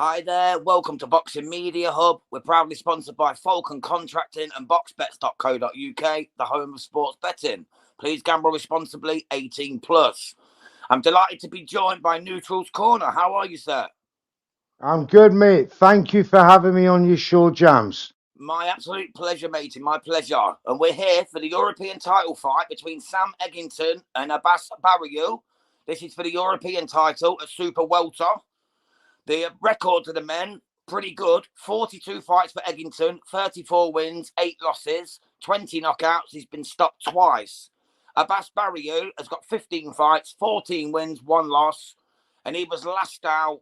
Hi there, welcome to Boxing Media Hub. We're proudly sponsored by Falcon Contracting and boxbets.co.uk, the home of sports betting. Please gamble responsibly, 18 plus. I'm delighted to be joined by Neutral's Corner. How are you, sir? I'm good, mate. Thank you for having me on your show, Jams. My absolute pleasure, matey, my pleasure. And we're here for the European title fight between Sam Eggington and Abass Baraou. This is for the European title at Super Welter. The record to the men, pretty good. 42 fights for Eggington, 34 wins, 8 losses, 20 knockouts. He's been stopped twice. Abass Baraou has got 15 fights, 14 wins, 1 loss. And he was last out.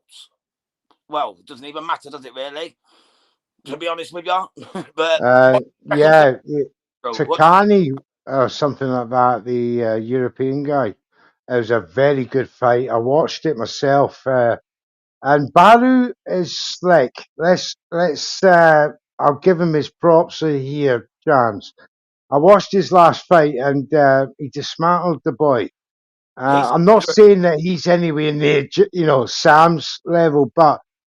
Well, it doesn't even matter, does it really? To be honest with you. But Yeah, what, Takani or something like that, the European guy. It was a very good fight. I watched it myself, and Baru is slick. Let's. I'll give him his props here, Jams. I watched his last fight, and he dismantled the boy. he's I'm not saying that he's anywhere near, Sam's level, but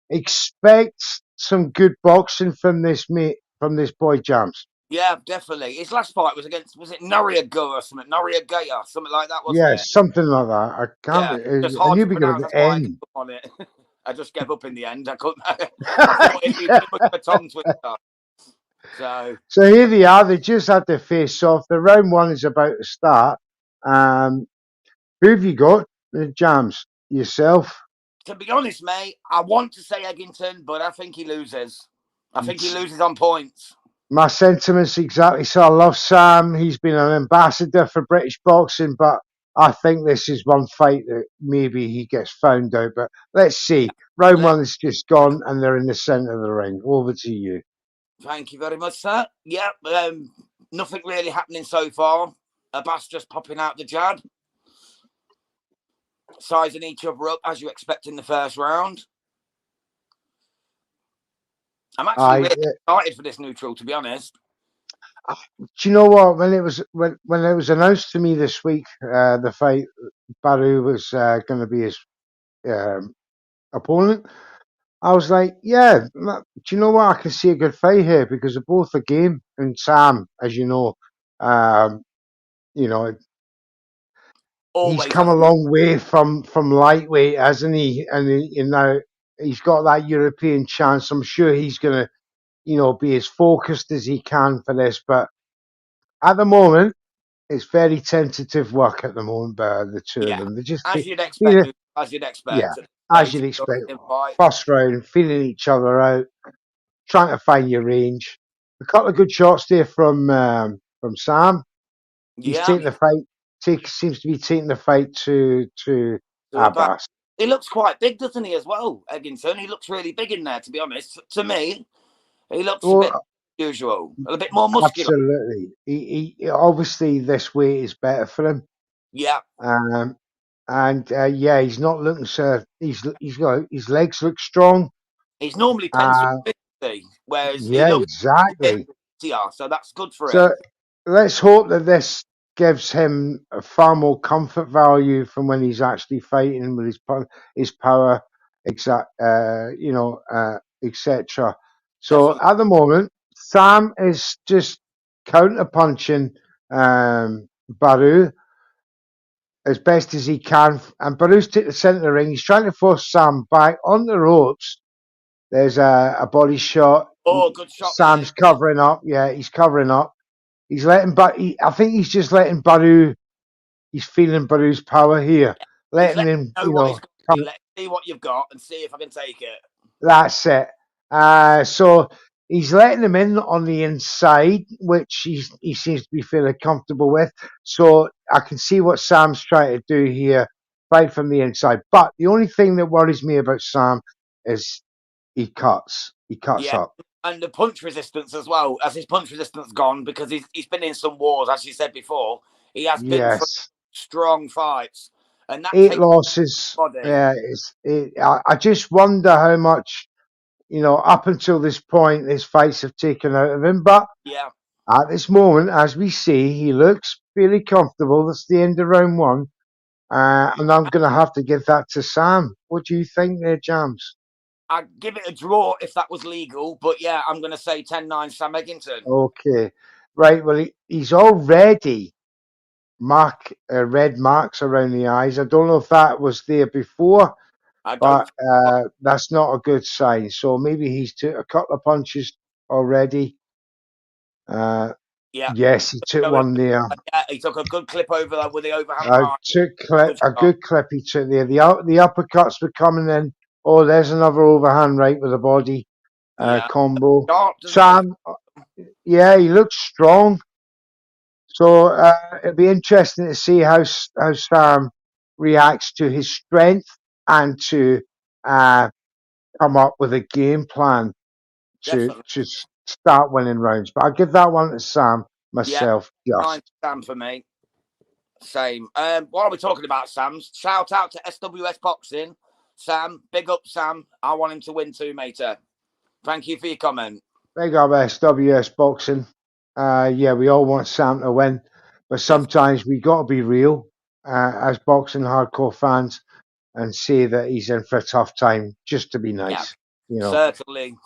expect some good boxing from this mate, from this boy Jams. yeah, definitely. His last fight was against, was it Noriega or something? Noriega, something like that, wasn't Yeah, it? something like that. I can't. Yeah, just I hard knew to we got pronounce. an That's why I gave N. up on it. I just gave up in the end. I couldn't. I thought it'd be too much of a tongue twister. So So here they are. They just had their face off. The round one is about to start. Um, who have you got? The Jams yourself. to be honest, mate, I want to say Eggington, but I think he loses. I think he loses on points. My sentiments exactly. So I love Sam. He's been an ambassador for British boxing, but I think this is one fight that maybe he gets found out. But let's see. Round Let, one is just gone, and they're in the centre of the ring. Over to you. thank you very much, sir. Yeah, nothing really happening so far. Abass just popping out the jab, sizing each other up as you expect in the first round. I'm actually I really excited for this neutral, to be honest. Do you know what? When it was announced to me this week, the fight Baru was going to be his um, opponent. I was like, yeah. Do you know what? I can see a good fight here because they're both a game. And Sam, as um, you know, he's Always come has a been. long way from lightweight, hasn't he? And now he's got that European chance. I'm sure he's going to, be as focused as he can for this. But at the moment, it's very tentative work at the moment by the two of Yeah, them. They just as you'd feel expect. it, As you'd yeah, expect at this as stage you'd of expect. the fight. First round, feeling each other out, trying to find your range. A couple of good shots there from Sam. He's Yeah, taking the fight. Seems to be taking the fight to to Abass. Abbas. He looks quite big, doesn't he, as well, Eggington? He looks really big in there, to be honest. To me, he looks a bit Well, usual, a bit more muscular. absolutely. He obviously this weight is better for him. Yeah, Um, and yeah, he's not looking so. He's got his legs look strong. he's normally penciled Uh, 50, whereas he yeah, looks a bit exactly. heavier, so that's good for So him. let's hope that this gives him a far more comfort value from when he's actually fighting with his power, etc. So Definitely. at the moment, Sam is just counter punching Baru as best as he can, and Baru's to the centre of the ring. He's trying to force Sam back on the ropes. There's a body shot. Oh, good shot there. Sam's covering up. Yeah, he's covering up. He's letting, I think he's just letting Baru. He's feeling Baru's power here, He's letting letting him, you know what he's got to do. come. Let's see what you've got and see if I can take it. That's it. So he's letting him in on the inside, which he seems to be feeling comfortable with. So I can see what Sam's trying to do here, fight from the inside. But the only thing that worries me about Sam is he cuts. He cuts Yeah. up. And the punch resistance as well. As his punch resistance gone, because he's been in some wars, as you said before. He has been through Yes. strong fights. And that 8 takes losses. body. Yeah, I just wonder how much, up until this point, his fights have taken out of him. But Yeah. at this moment, as we see, he looks fairly comfortable. That's the end of round one. And I'm going to have to give that to Sam. What do you think there, Jams? I'd give it a draw if that was legal, but yeah, I'm going to say 10-9 Sam Eggington. Okay, right. Well, he's already red marks around the eyes. I don't know if that was there before, I don't. but that's not a good sign. So maybe he's took a couple of punches already. Yeah, Yes, he took one there. yeah, he took a good clip over there with the overhand A right. a good clip he took there. The uppercuts were coming in. Oh, there's another overhand right with the body Yeah, combo. sharp, doesn't he? Sam, yeah, he looks strong. So it'll be interesting to see how Sam reacts to his strength and to uh, come up with a game plan Definitely. to start winning rounds. But I'll give that one to Sam Yeah, myself. 9 Just Sam for me. Same. While are we talking about Sam's? Shout out to SWS Boxing. Sam, big up Sam. I want him to win too, mate. Thank you for your comment. big up SWS boxing. Yeah, we all want Sam to win, but sometimes we got to be real as boxing hardcore fans and say that he's in for a tough time just to be Yeah, nice. You know,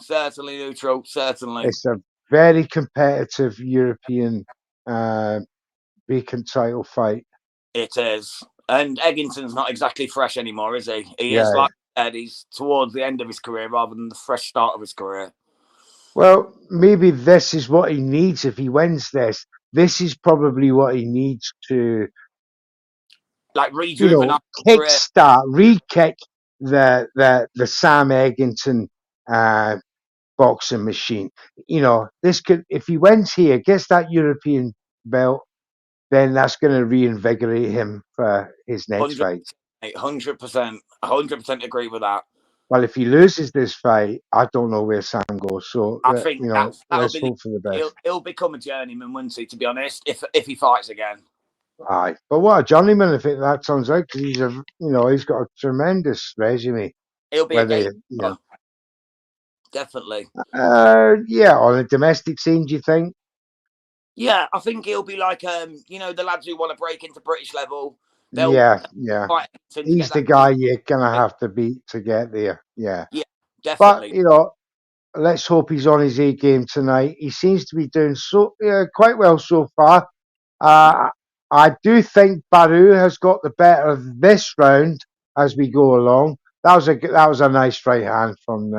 certainly neutral. Certainly, it's a very competitive European vacant title fight. it is. And Eggington's not exactly fresh anymore, is he? He is, Yeah. like I said, he's towards the end of his career rather than the fresh start of his career. Well, maybe this is what he needs if he wins this. This is probably what he needs to, Like rejuvenate his career. kickstart, re-kick the Sam Eggington uh, boxing machine. This could, if he wins here, gets that European belt, then that's going to reinvigorate him for his next 100%, fight. 100% agree with that. Well, if he loses this fight, I don't know where Sam goes. So I think that'll let's be hope for the best. he'll become a journeyman, won't he? To be honest, if he fights again, Aye, but what a journeyman if that turns out, because he's got a tremendous resume. he'll be a Whether gatekeeper. Definitely. yeah, on a domestic scene, do you think? Yeah, I think he'll be like the lads who want to break into British level. They'll Yeah. fight to He's get the that. guy you're gonna have to beat to get there. Yeah, Yeah, but definitely. let's hope he's on his A game tonight. He seems to be doing quite well so far. Yeah. I do think Baraou has got the better of this round as we go along. That was a nice right hand from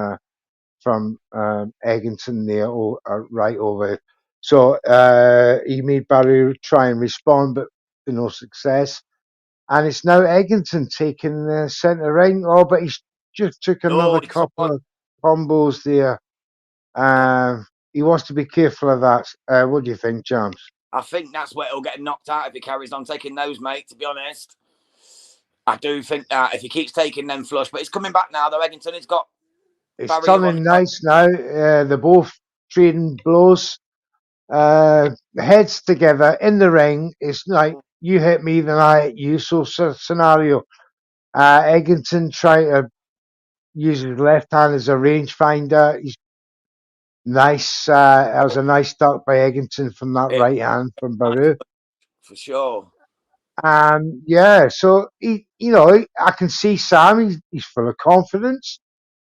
Eggington there, right over. So he made Baraou try and respond, but to no success. And it's now Eggington taking the centre ring. Oh, but he's just took Oh, another couple of combos there. He wants to be careful of that. What do you think, James? I think that's where he'll get knocked out if he carries on taking those, mate. To be honest, I do think that if he keeps taking them flush, but it's coming back now. Though Eggington has got It's Barry on. turning nice now. They're both trading blows. Heads together in the ring. It's like you hit me, then I hit you. So scenario. Eggington trying to use his left hand as a rangefinder. He's nice. That was a nice duck by Eggington from that It, right hand from Baraou. for sure. Yeah, so I can see Sam. He's full of confidence.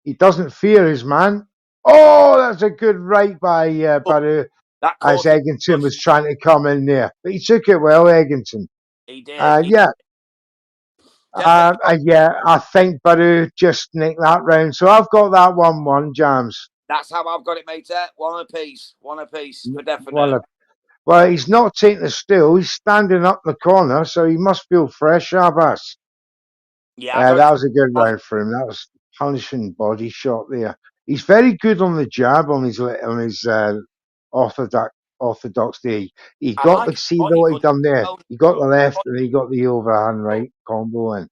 He doesn't fear his man. Oh, that's a good right by Oh, Baraou that as caught him. Eggington was trying to come in there, but he took it well, Eggington. He did. Yeah, Definitely. yeah, I think Baraou just nicked that round. So I've got that 1-1, Jams. That's how I've got it, mate. One apiece for Well, definite. well, he's not taking a still. He's standing up in the corner, so he must feel fresh, Abass. Yeah, I don't That think. was a good round for him. That was punishing body shot there. He's very good on the jab on his orthodox there. He I got like the his see body what he punch. done there. He got the left and he got the overhand right combo in.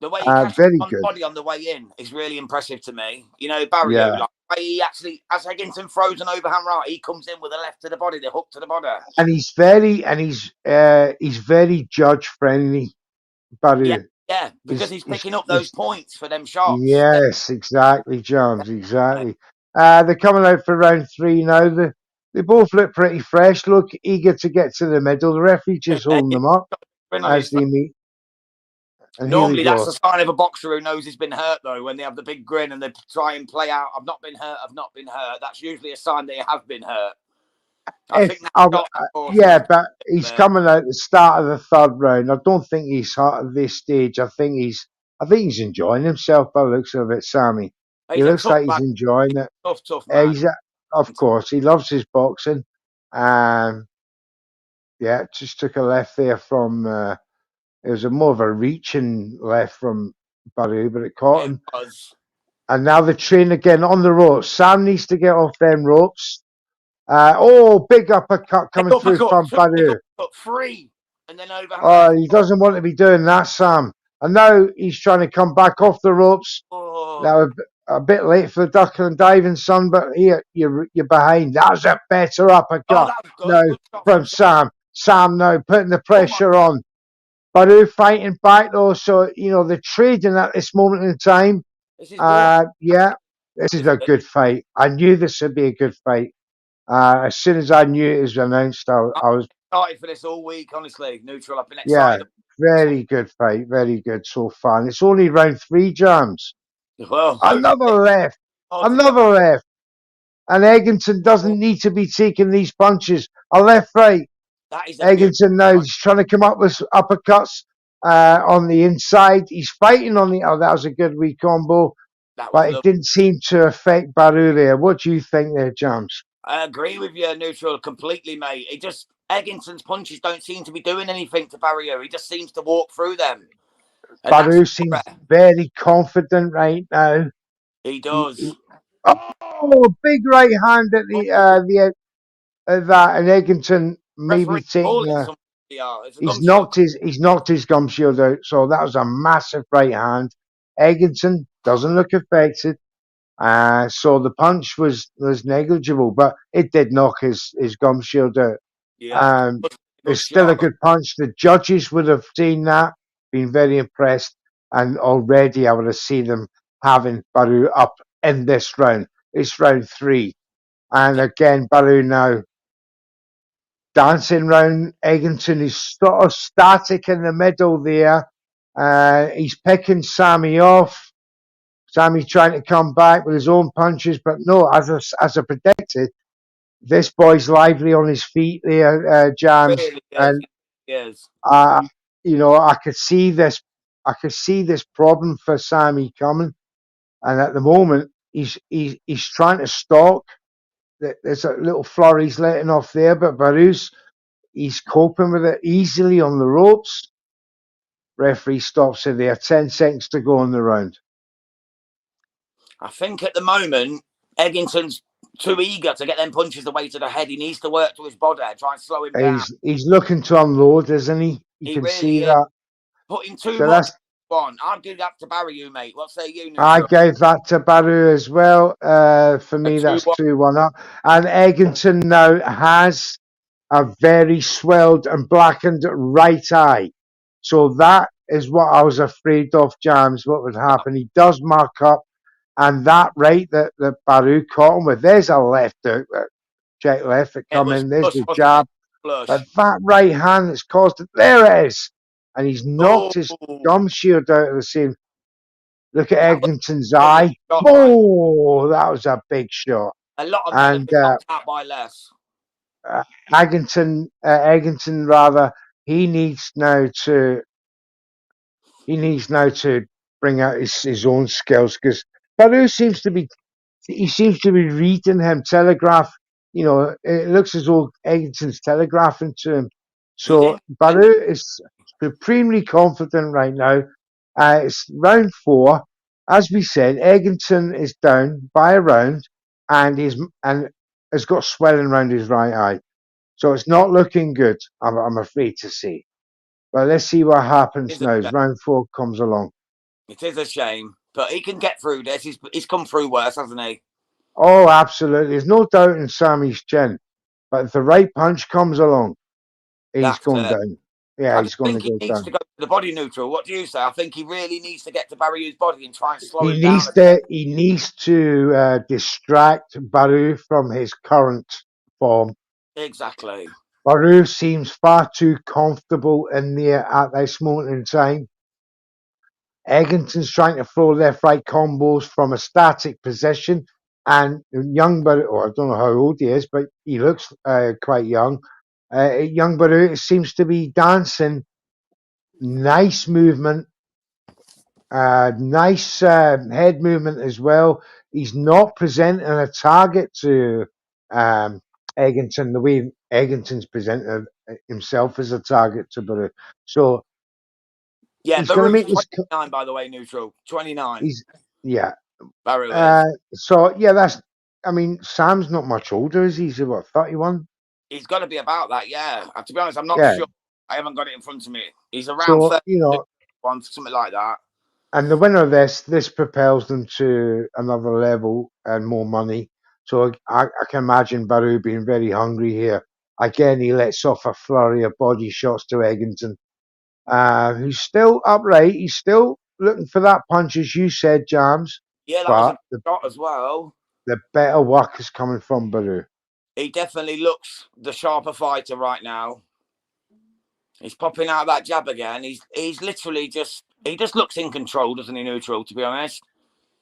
The way he cashes Very on the good. body on the way in is really impressive to me. Barrio, Yeah. like he actually, as Eggington throws an overhand right, he comes in with a left to the body, the hook to the body. And he's very judge friendly, Yeah, Baru. yeah, because he's picking up those He's points for them shots. Yes, exactly, Jones, exactly. They're coming out for round 3 now. They both look pretty fresh, look eager to get to the middle. The referee just holding them up On as his they meet. And here we Normally, that's go. a sign of a boxer who knows he's been hurt, though, when they have the big grin and they try and play out, I've not been hurt, I've not been hurt. That's usually a sign they have been hurt. I If think that I, shot, of course, yeah, was but he's there. coming out the start of the third round. I don't think he's hot at this stage. I think he's enjoying himself by the looks of it, Sammy. He He's a looks tough like he's man. enjoying it. Tough man. Of course, he loves his boxing. Yeah, just took a left there from. It was a more of a reaching left from Barou, but it caught It him. was. And now the train again on the ropes. Sam needs to get off them ropes. Big uppercut Big coming through uppercut, from two big Barou. uppercut, three, and then overhand Oh, left. he doesn't want to be doing that, Sam. And now he's trying to come back off the ropes. Oh, Now a bit late for the duck and diving, son, but here you're behind. That was a better oh, uppercut. that was good. No, Good shot from from Sam. Sam. Sam now putting the Come on, pressure Sam. on. Barou fighting back though, so they're trading at this moment in time. This is good. Yeah, this is This a is good fight. I knew this would be a good fight. As soon as I knew it was announced, I'm I was excited for this all week, honestly. Neutral, I've been yeah, excited. very good fight, very good so far. And it's only round three, Jams. Well, hopefully, Another left, hard to get. another left, and Eggington doesn't need to be taking these punches. A left, right. That is a beautiful Eggington now fight. he's trying to come up with uppercuts on the inside. He's fighting on the. Oh, that was a good wee combo, That was but it lovely. didn't seem to affect Barou there. What do you think there, Jams? I agree with you, Neutral, completely, mate. It just Egginton's punches don't seem to be doing anything to Barrier. He just seems to walk through them, and that's Barou seems rare. very confident right now. He He, does. big right hand at Oh, the of that, and Eggington maybe referee taking calling something. Yeah, it's a he's gum shield. knocked his gum shield out, so that was a massive right hand. Eggington doesn't look affected, so the punch was negligible, but it did knock his gum shield out. Yeah, Um, good it's still a shot. good punch. The judges would have seen that, been very impressed, and already I would have seen them having Barou up in this round. It's round three, and again Barou now dancing round Eggington. He's sort of static in the middle there. He's picking Sammy off. Sammy trying to come back with his own punches, but no, as I predicted, this boy's lively on his feet there, Jams, Really is. and He is. uh, I could see this. I could see this problem for Sammy coming, and at the moment he's trying to stalk. There's a little flurries letting off there, but Barou's he's coping with it easily on the ropes. Referee stops it there. 10 seconds to go in the round. I think at the moment Eggington's too eager to get them punches away to the head. He needs to work to his body, try and slow him down. He's looking to unload, isn't he? You He can see really is that. putting too So much that's on. I'd give that to Barry, you mate. What say you, I Neutral? gave that to Barou as well. For A me, that's 2-1. 2-1 up. And Eggington now has a very swelled and blackened right eye. So that is what I was afraid of, Jams, what would happen. He does mark up, and that right that Barou caught him with, there's a left out, check left that It come was in, there's flush, the wasn't it? jab. But Flush. that right hand that's caused it, there it is. And he's knocked Oh, his gum shield out of the same. Look at that was Eggington's a lovely eye. shot, right? Oh, that was a big shot. A lot of men have And been knocked out by less. Eggington rather, he needs now to he needs now to bring out his own skills because Baru seems to be reading him telegraph. It looks as though Eggington's telegraphing to him. He's So independent. Baru is supremely confident right now. It's round four. As we said, Eggington is down by a round and has got swelling around his right eye. So it's not looking good, I'm afraid to say. But let's see what happens It is a now as shame. round four comes along. It is a shame. But he can get through this. He's come through worse, hasn't he? Oh, absolutely. There's no doubt in Sammy's chin. But if the right punch comes along, he's That's going it. down. Yeah, I he's just going to think he go needs to down. go to the body neutral. What do you say? I think he really needs to get to Barry's body and try and slow He him down needs a bit. to distract Baru from his current form. Exactly. Baru seems far too comfortable in there at this moment in time. Eggington's trying to throw left right combos from a static position, and young Baraou, I don't know how old he is, but he looks quite young. Young Baraou seems to be dancing. Nice movement, nice head movement as well. He's not presenting a target to Eggington the way Eggington's presented himself as a target to Baraou. So Yeah, he's going to Barou's make this. 29, by the way, neutral. 29. He's yeah. Barou is. So yeah, that's. I mean, Sam's not much older, is he? He's what, 31? He's got to be about that, yeah. To be honest, I'm not Yeah. sure. I haven't got it in front of me. He's around So 30, something like that. and the winner of this propels them to another level and more money. So I can imagine Barou being very hungry here. Again, he lets off a flurry of body shots to Eggington, who's still upright. He's still looking for that punch, as you said, Jams. Yeah, that was a But shot as well. the better work is coming from Barou. He definitely looks the sharper fighter right now. He's popping out that jab again. He's literally he just looks in control, doesn't he, neutral, to be honest?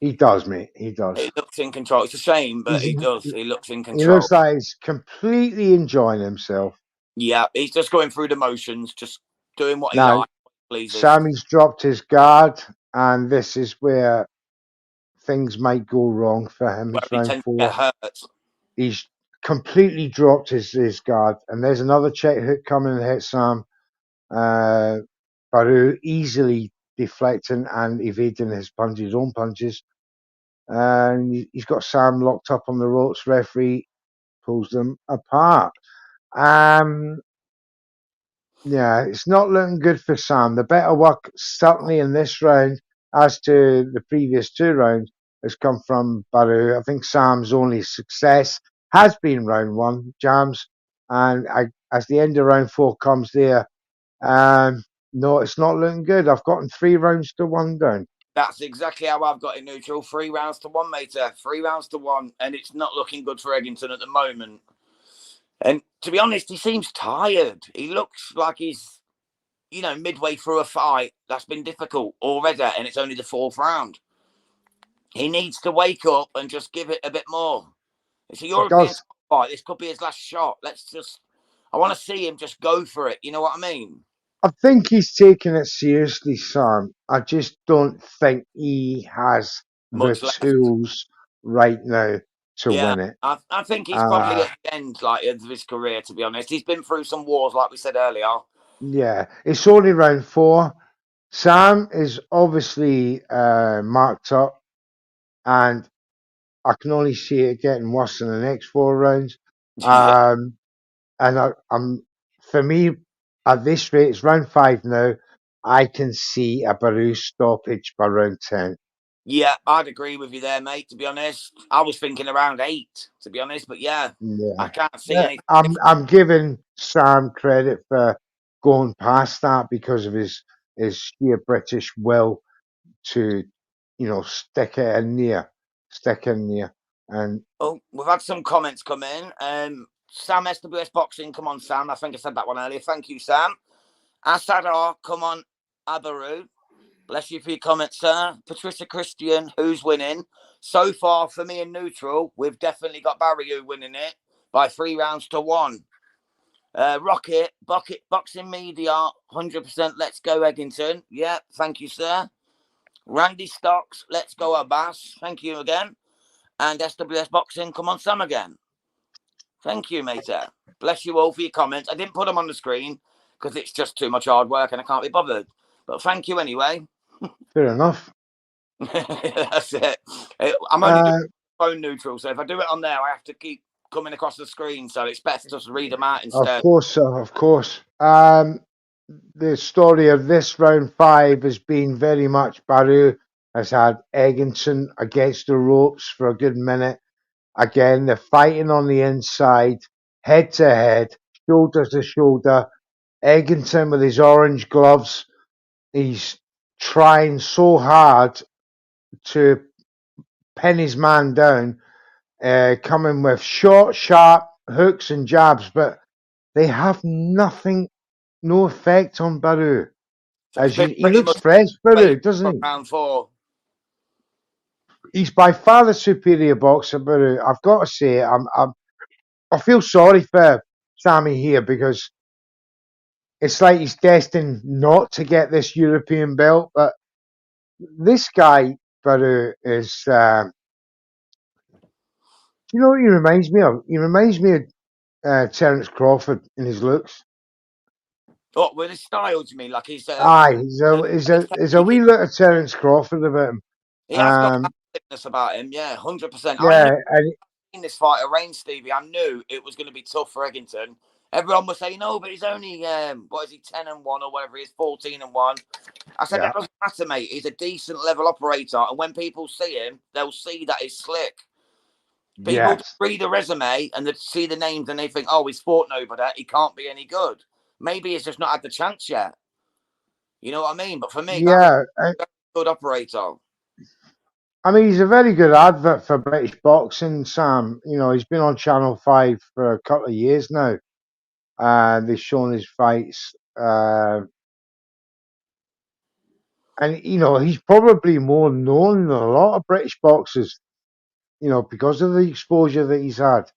He does, mate. He does. He looks in control. It's a shame, but He's, he does. He looks in he control. looks like he's completely enjoying himself. Yeah, he's just going through the motions, just doing what he Now, likes, pleases. Sammy's dropped his guard, and this is where things might go wrong for him. Where It's he round tends to get 4. hurt. He's completely dropped his guard, and there's another check hook coming to hit Sam. Barou easily deflecting and evading his own punches. And he's got Sam locked up on the ropes. Referee pulls them apart. Yeah, it's not looking good for Sam. The better work, certainly in this round, as to the previous 2 rounds, has come from Barou. I think Sam's only success has been round 1, Jams. And as the end of round 4 comes there, no, it's not looking good. I've gotten 3 rounds to 1 down. That's exactly how I've got it, neutral. 3 rounds to 1, mate. 3 rounds to 1. And it's not looking good for Eggington at the moment. And to be honest, he seems tired. He looks like he's, midway through a fight that's been difficult already, and it's only the 4th round. He needs to wake up and just give it a bit more. It's a European fight. This could be his last shot. I want to see him just go for it. You know what I mean? I think he's taking it seriously, Sam. I just don't think he has the tools right now to win it. I think he's probably at the end, of his career. To be honest, he's been through some wars, like we said earlier. Yeah, it's only round 4. Sam is obviously marked up, and I can only see it getting worse in the next 4 rounds. And for me, at this rate, it's round 5 now. I can see a Barou stoppage by round 10. Yeah, I'd agree with you there, mate. To be honest, I was thinking around 8. To be honest, but yeah. I can't see anything. I'm giving Sam credit for going past that because of his sheer British will to, stick in there. And we've had some comments come in. Sam SWS Boxing, come on, Sam. I think I said that one earlier. Thank you, Sam. Asadar, come on, Abaru. Bless you for your comments, sir. Patricia Christian, who's winning? So far, for me and neutral, we've definitely got Barry winning it by 3 rounds to 1. Rocket, Bucket, Boxing Media, 100%. Let's go, Eggington. Yeah, thank you, sir. Randy Stocks, let's go, Abass. Thank you again. And SWS Boxing, come on, Sam again. Thank you, mate. Bless you all for your comments. I didn't put them on the screen because it's just too much hard work and I can't be bothered. But thank you anyway. Fair enough. That's it. I'm only doing phone neutral, so if I do it on there, I have to keep coming across the screen. So it's better to just read them out instead. Of course, sir. Of course. The story of this round 5 has been very much Barou has had Eggington against the ropes for a good minute. Again, they're fighting on the inside, head to head, shoulder to shoulder. Eggington with his orange gloves, he's trying so hard to pin his man down, coming with short, sharp hooks and jabs, but they have no effect on Barou. So it's been He pretty looks much fresh, waiting Baru, doesn't for he? round 4. He's by far the superior boxer, Baru. I've got to say, I feel sorry for Sammy here because it's like he's destined not to get this European belt. But this guy, Baru, is. Do you know what he reminds me of? He reminds me of Terence Crawford in his looks. Oh, with his style, do you mean? Like Aye, his there's a technique, wee little Terence Crawford about him. he has got Um, fitness about him. Yeah, 100%. I knew yeah, and in this fight arranged, Stevie. I knew it was going to be tough for Eggington. Everyone was saying, "No, but he's only what is he, 10-1 or whatever he is, 14-1." I said yeah, that doesn't matter, mate. He's a decent level operator, and when people see him, they'll see that he's slick. People yes, read a resume and they see the names and they think, "Oh, he's fought nobody. He can't be any good." Maybe he's just not had the chance yet. You know what I mean? But for me, that is yeah. a good operator. I mean, he's a very good advert for British boxing, Sam. You know, he's been on Channel 5 for a couple of years now. They've shown his fights. And, you know, he's probably more known than a lot of British boxers, you know, because of the exposure that he's had.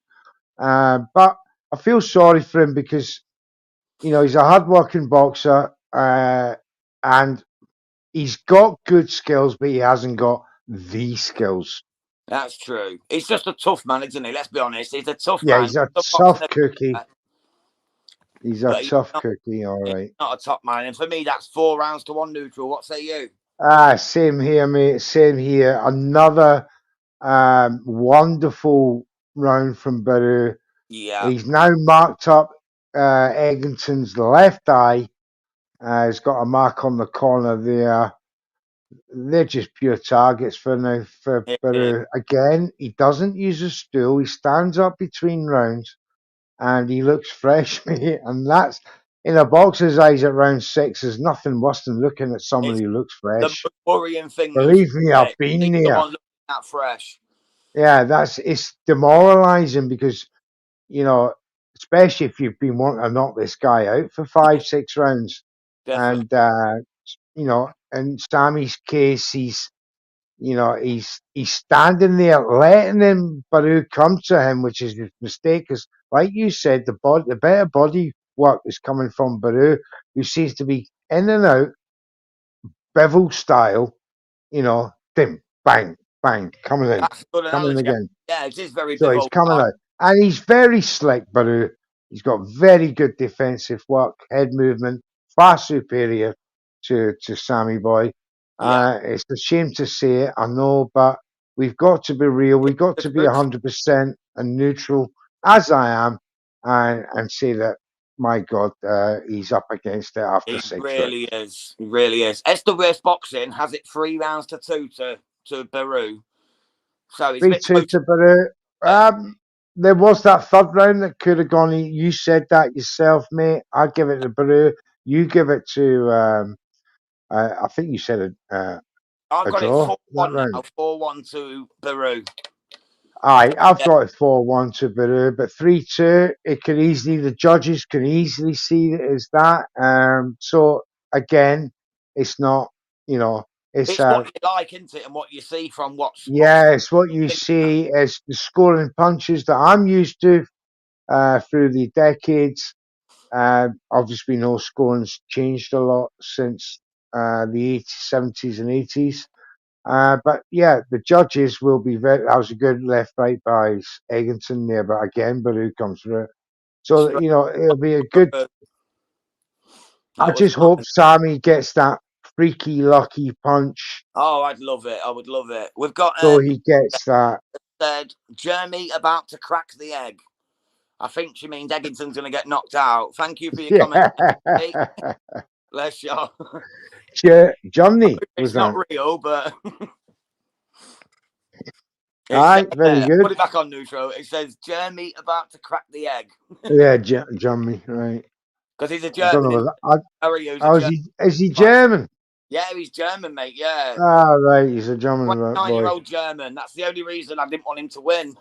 But I feel sorry for him because, you know, he's a hard-working boxer and he's got good skills, but he hasn't got the skills. That's true. He's just a tough man, isn't he? Let's be honest. He's a tough Yeah, man. he's a Some boxing, tough cookie. He's a but tough cookie, all he's right. not a top man. And for me, that's 4 rounds to 1 neutral. What say you? Same here, mate. Same here. Another wonderful round from Baru. Yeah. He's now marked up Eggington's left eye. He's got a mark on the corner there. They're just pure targets for now for It is. Baru. Again, he doesn't use a stool. He stands up between rounds and he looks fresh, mate. And that's in a boxer's eyes at round 6. There's nothing worse than looking at someone It's who looks the fresh. most worrying thing, news. Believe me, I've been See there. someone looking that fresh. Yeah, it's demoralizing because, you know, especially if you've been wanting to knock this guy out for Yeah, 5, 6 rounds. definitely. And, you know, in Sammy's case, he's standing there letting him Baru come to him, which is his mistake. Because, like you said, the better body work is coming from Baru, who seems to be in and out, bevel style, you know, dim, bang, bang, That's a good coming in analogy. again. Yeah, it is very So he's bivol coming style. out, and he's very slick, Baru. He's got very good defensive work, head movement, far superior to Sammy Boy. Yeah, It's a shame to say it, I know, but we've got to be real. We've got the to be truth. 100% and neutral, as I am, and say that, my God, he's up against it after He 6 rounds. really is. He really is. SWS Boxing has it 3 rounds to 2 to Baru. So he's a bit 3-2 close. to Baru. Yeah. There was that third round that could have gone. You said that yourself, mate. I'd give it to Baru. You give it to. I think you said I've a got it draw that 4-1 round. now. 4-1 to Baru. Aye, I've Yeah. got it 4-1 to Baru, but 3-2. It could easily. The judges can easily see it as that. So again, it's not. You know, it's It's what you like, isn't it? And what you see from what's yeah, it's what you see as the scoring punches that I'm used to through the decades. Obviously, no scoring's changed a lot since the 80s, 70s, and 80s. But yeah, the judges will be very. That was a good left right by Eggington there, but again, Baru comes through it. So, straight. you know, it'll be a good. I That was just hope fine. Sammy gets that freaky, lucky punch. Oh, I'd love it. I would love it. We've got So he gets that. said Jeremy about to crack the egg. I think she means Eggington's going to get knocked out. Thank you for your comment. Yeah. Bless you. Johnny was It's not that. real, but it's Aye, very good. put it back on neutral. It says Jeremy about to crack the egg Yeah, Johnny, right. because he's a I don't know German. whether. Mario's a Oh, German. is he German? Yeah, he's German, mate. Yeah, Ah, right, he's a German boy. 29-year-old German. That's the only reason I didn't want him to win.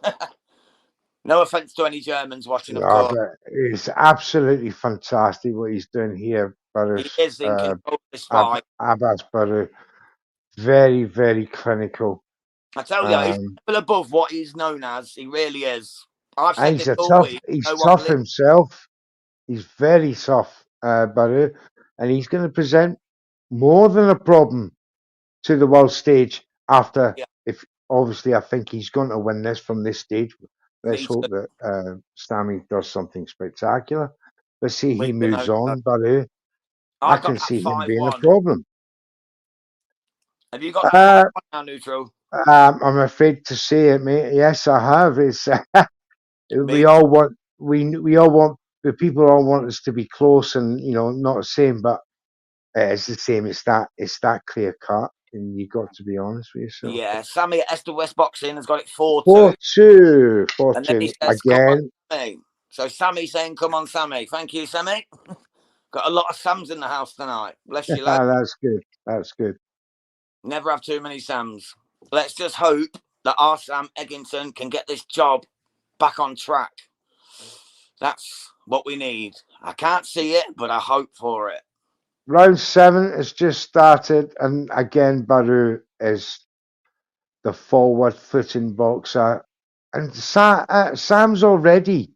No offense to any Germans watching, of Yeah, course. but it's absolutely fantastic what he's doing here. He Barrow's is in control of this fight. Abass Baraou. Very, very clinical. I tell you, he's Um, a level above what he's known as. He really is. I've and said this all week. he's No one tough believes. himself. He's very tough, Baraou, and he's going to present more than a problem to the world stage after. Yeah, If obviously, I think he's going to win this from this stage. Let's me too. hope that Sammy does something spectacular. But see, We he can moves hope so. on, Baraou. I I've got can that see him five being a one. problem. Have you got that Uh, 5-1 now, neutral? I'm afraid to say it, mate. Yes, I have. It's we Me too. all want we all want the people all want us to be close and not the same, but it's the same. It's that clear cut, and you got to be honest with yourself. Yeah, Sammy at Esther West Boxing has got it 4-2. 4-2, And then he 4-2 says, come on, again. Sammy. So Sammy saying, come on, Sammy. Thank you, Sammy. Got a lot of Sams in the house tonight. Bless you, lad. That's good. That's good. Never have too many Sams. Let's just hope that our Sam Eggington can get this job back on track. That's what we need. I can't see it, but I hope for it. Round 7 has just started, and again, Baraou is the forward-footing boxer, and Sam's already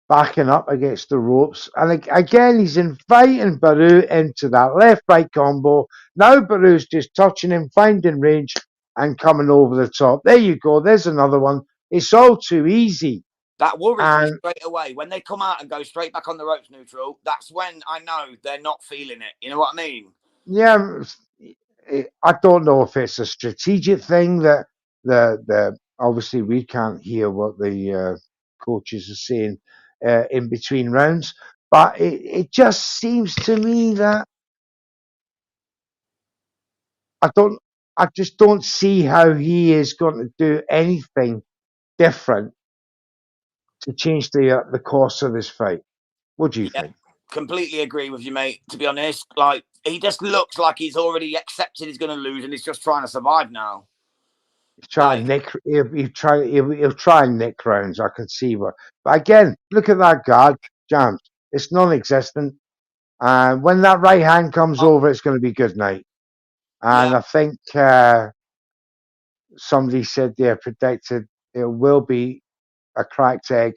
backing up against the ropes. And again, he's inviting Baraou into that left-right combo. Now Barou's just touching him, finding range, and coming over the top. There you go. There's another one. It's all too easy. That worries me And straight away. When they come out and go straight back on the ropes neutral, that's when I know they're not feeling it. You know what I mean? yeah, I don't know if it's a strategic thing that the obviously we can't hear what the coaches are saying in between rounds, but it just seems to me that I don't. I just don't see how he is going to do anything different to change the course of this fight. What do you Yeah, think? completely agree with you, mate. To be honest, like he just looks like he's already accepted he's going to lose, and he's just trying to survive now. He's trying Like, to nick. He'll try and nick rounds. I can see what. But again, look at that guard, Jams. It's non-existent. And when that right hand comes oh, over, it's going to be good night. yeah, And I think somebody said they predicted it will be a cracked egg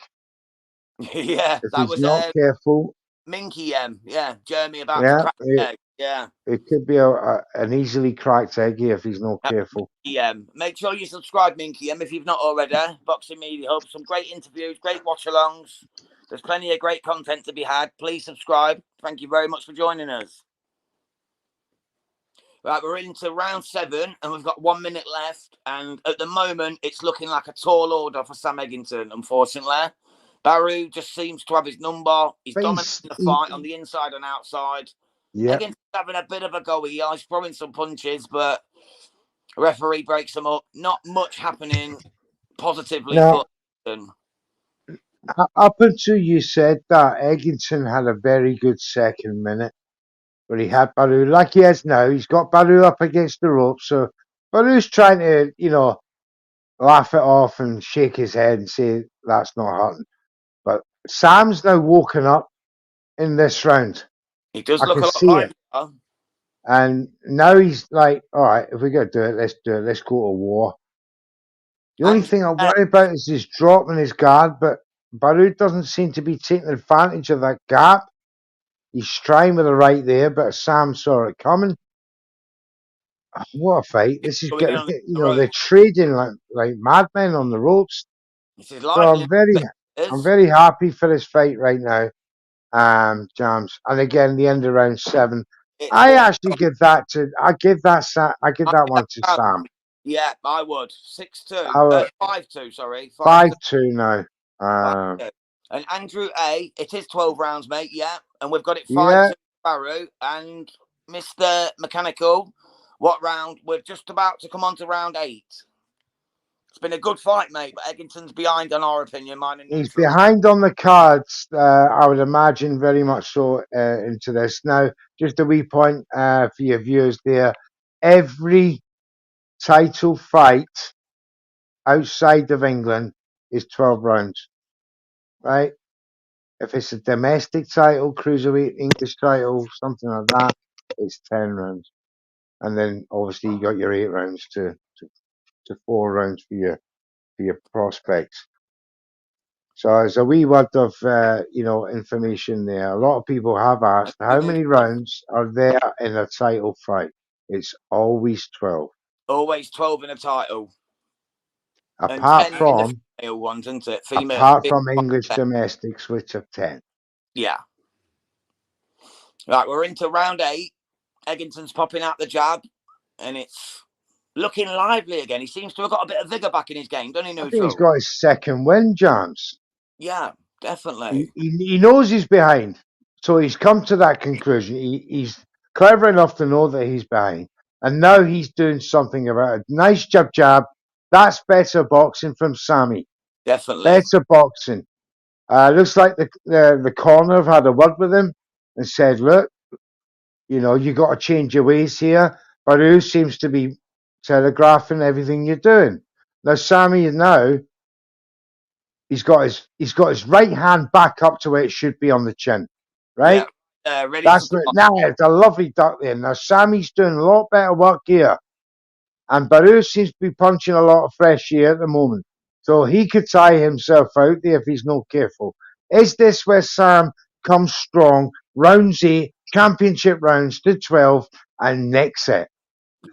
yeah, if that he's was not careful. Minky M. Yeah, Jeremy about to Yeah, crack the it, egg. Yeah. it could be an easily cracked egg here if he's not careful. Minky M. Make sure you subscribe, Minky M, if you've not already. Boxing Media Hub, some great interviews, great watch-alongs. There's plenty of great content to be had. Please subscribe. Thank you very much for joining us. Right, we're into round 7, and we've got 1 minute left. And at the moment, it's looking like a tall order for Sam Eggington, unfortunately. Baraou just seems to have his number. He's But dominating the fight on the inside and outside. yeah. Eggington's having a bit of a go. He's throwing some punches, but referee breaks them up. Not much happening positively Now, for Eggington. up until you said that, Eggington had a very good second minute where he had Baraou like he has now. He's got Baraou up against the rope, so Barou's trying to, laugh it off and shake his head and say that's not happening. But Sam's now woken up in this round. He does I look can a lot see it. livelier. And now he's like, all right, if we're going to do it, let's do it. Let's go to war. The only And thing I worry about is his dropping his guard, but Baraou doesn't seem to be taking advantage of that gap. He's trying with the right there, but Sam saw it coming. What a fight. This is going in getting, on the rope. they're trading like madmen on the ropes. This is So lively. I'm very happy for this fight right now. Jams. And again, the end of round 7. It's I all. actually I give that one to Sam. Yeah, I would. 6-2. Our 5-2, sorry. 5-2. 5-2 now. 5-2. And Andrew A, it is 12 rounds, mate. Yeah. And we've got it Yeah, 5-2 Barrow. And Mr. Mechanical, what round? We're just about to come on to round 8. It's been a good fight, mate, but Eggington's behind, in our opinion, mine and he's neutral. behind on the cards. I would imagine very much so into this. Now, just a wee point for your viewers there. Every title fight outside of England is 12 rounds, right? If it's a domestic title, cruiserweight English title, something like that, it's 10 rounds. And then obviously you got your 8 rounds to 4 rounds for your prospects. So there's a wee word of information there. A lot of people have asked how many rounds are there in a title fight. It's always 12. Always 12 in a title. And Apart 10 in the from female ones, isn't it? English domestics, which are 10. Yeah. Right, we're into round 8. Eggington's popping out the jab, and it's looking lively again. He seems to have got a bit of vigour back in his game, doesn't he, I think he's Neutral? got his second win, James. Yeah, definitely. He knows he's behind. So he's come to that conclusion. He's clever enough to know that he's behind. And now he's doing something about it. Nice jab. That's better boxing from Sammy. Definitely. Better boxing. Looks like the corner have had a word with him and said, look, you got to change your ways here. Baraou seems to be telegraphing everything you're doing. Now, Sammy, he's got his right hand back up to where it should be on the chin, right? Yeah, ready That's to now it's a lovely duck there. Now Sammy's doing a lot better work here, and Baraou seems to be punching a lot of fresh air at the moment, so he could tie himself out there if he's not careful. Is this where Sam comes strong? Rounds 8, championship rounds to 12, and next it.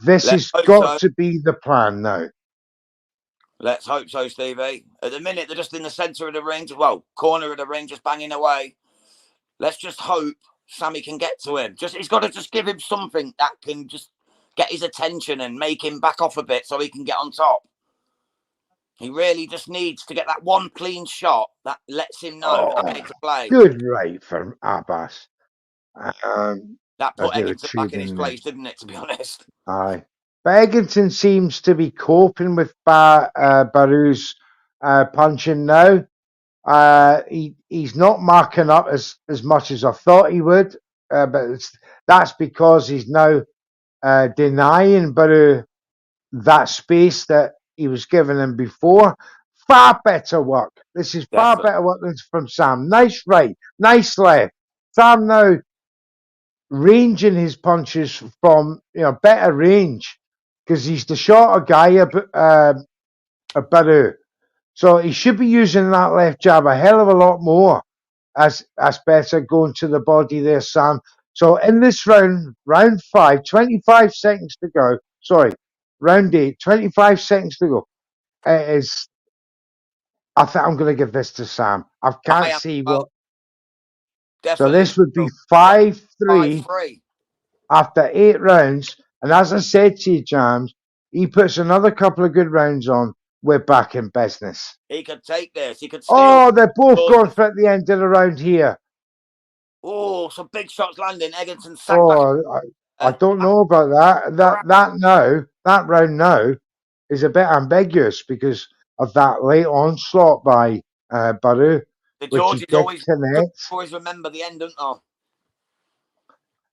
This Let's has hope got so. to be the plan now. Let's hope so, Stevie. At the minute, they're just in the centre of the ring, corner of the ring, just banging away. Let's just hope Sammy can get to him. He's got to just give him something that can just get his attention and make him back off a bit so he can get on top. He really just needs to get that one clean shot that lets him know how to play. Good right from Abass. That put Eggington back in his place, didn't it, to be honest? Aye. But Eggington seems to be coping with Barou's punching now. He's not marking up as much as I thought he would, but that's because he's now denying Barou that space that he was giving him before. Far better work. This is far better work than from Sam. Nice right, nice left. Sam now ranging his punches from better range because he's the shorter guy a Barou. So he should be using that left jab a hell of a lot more as better going to the body there, Sam. So in this round 5, 25 seconds to go. Sorry, round 8, 25 seconds to go. I think I'm going to give this to Sam. I can't see what. Definitely. So this would be 5-3 after 8 rounds. And as I said to you, James, he puts another couple of good rounds on. We're back in business. He could take this. He could steal. Oh, they're both going for at the end of the round here. Oh, some big shots landing. Eggington sacked back. I don't know about that. That round now is a bit ambiguous because of that late onslaught by Baraou, The which he Georges did always remember the end, don't they?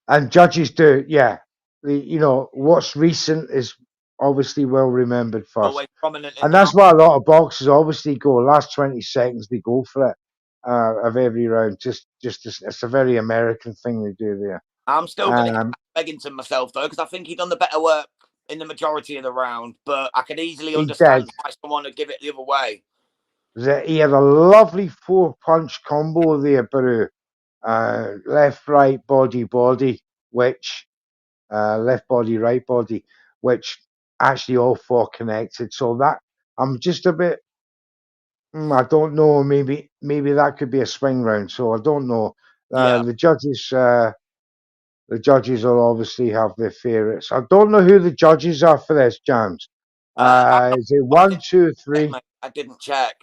And judges do, yeah. What's recent is obviously well remembered first. Always prominent and that's why a lot of boxers obviously go last 20 seconds, they go for it of every round. It's a very American thing they do there. I'm still going to give Eggington myself, though, because I think he done the better work in the majority of the round, but I can easily understand why someone would give it the other way. He had a lovely 4-punch combo there, Baraou. Left, right, body, which left body, right body, which actually all 4 connected. So that I'm just a bit. I don't know. Maybe that could be a swing round. So I don't know. The judges will obviously have their favourites. I don't know who the judges are for this, James. Is it 1, 2, 3? I didn't check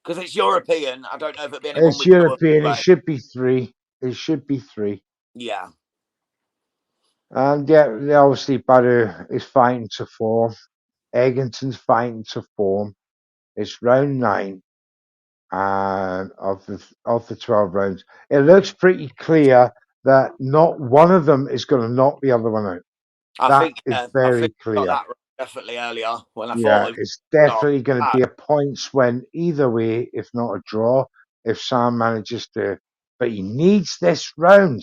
because it's European. I don't know if it'd be anyone. It's European. It should be 3. It should be 3. Yeah. And yeah, obviously Baraou is fighting to form. Eggington's fighting to form. It's round 9 of the 12 rounds. It looks pretty clear that not one of them is going to knock the other one out. I think very clear. Got that definitely earlier when I thought it's definitely going to be a points win either way, if not a draw. if Sam manages to. But he needs this round,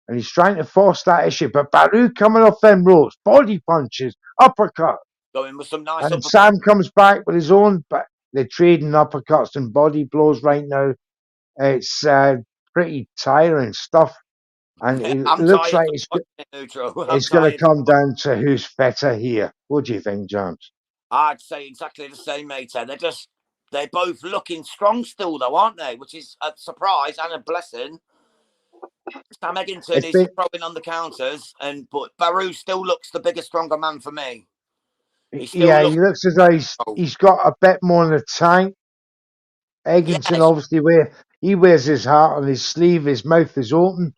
and he's trying to force that issue. But Baraou coming off them ropes, body punches, uppercut, Going with some nice and upper. Sam comes back with his own. But they're trading uppercuts and body blows right now. It's pretty tiring stuff, and it I'm looks tired like of watching it, Neutral. I'm it's going to tired. come down to who's fitter here. What do you think, James? I'd say exactly the same, mate. They're both looking strong still, though, aren't they? Which is a surprise and a blessing. Sam Eggington It's is been, throwing on the counters, but Baraou still looks the bigger, stronger man for me. He still yeah, looks. he looks as though he's got a bit more in the tank. Eggington Yes, obviously he wears his heart on his sleeve. His mouth is open.